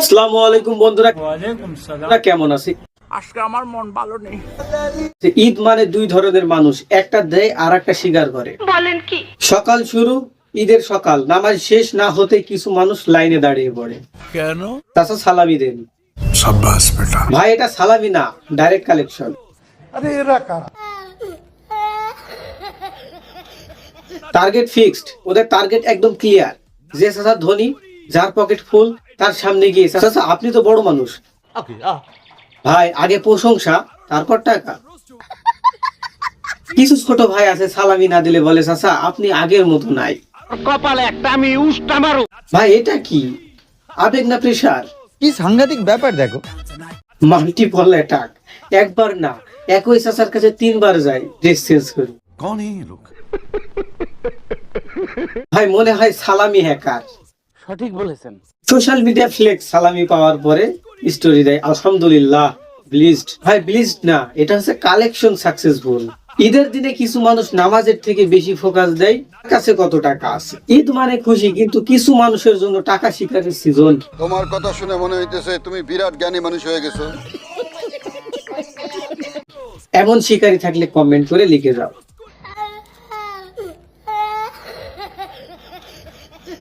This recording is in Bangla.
আসসালামু আলাইকুম বন্ধুরা, ওয়ালাইকুম সালাম। কেমন আছি? আজকে আমার মন ভালো নেই। ঈদ মানে দুই ধরনের মানুষ, একটা দেয় আর একটা স্বীকার করে। বলেন কি? সকাল শুরু, ঈদের সকাল, নামাজ শেষ না হতে কিছু মানুষ লাইনে দাঁড়িয়ে পড়ে। কেন? তাছাড়া সালামি দেন। शाबाश बेटा। ভাই এটা সালামি না, ডাইরেক্ট কালেকশন। টার্গেট ফিক্সড, ওদের টার্গেট একদম ক্লিয়ার। যে চাচা ধনী, যার পকেট ফুল, তার সামনে গিয়ে চাচা আপনি তো বড় মানুষ, ভাই আগে প্রশংসা তারপর টাকা। কিছু ছোট ভাই আছে সালামি না দিলে বলে চাচা আপনি আগের মতো নাই। কপালে একটা আমি উষ্টা মারু। ভাই এটা কি আবেগ না প্রেসার? কি সাংঘাতিক ব্যাপার দেখো। মাল্টিপল অ্যাটাক, একবার না একই চাচার কাছে 3 বার যাই ড্রেস চেঞ্জ করি। कौन है ये लोग? ভাই মনে হয় সালামি হ্যাকার। সঠিক বলেছেন। সোশ্যাল মিডিয়া ফ্লেক্স সালামি পাওয়ার পরে স্টোরি দেয় আলহামদুলিল্লাহ ব্লিজড। ভাই ব্লিজড না, এটা হচ্ছে কালেকশন সাকসেসফুল। ঈদের দিনে কিছু মানুষ নামাজের থেকে বেশি ফোকাস দেয় কাছে কত টাকা আছে। ঈদ মানে খুশি, কিন্তু কিছু মানুষের জন্য টাকা শিকারের সিজন। তোমার কথা শুনে মনে হইতেছে তুমি বিরাট জ্ঞানী মানুষ হয়ে গেছো। এমন শিকারী থাকলে কমেন্ট করে লিখে যাও।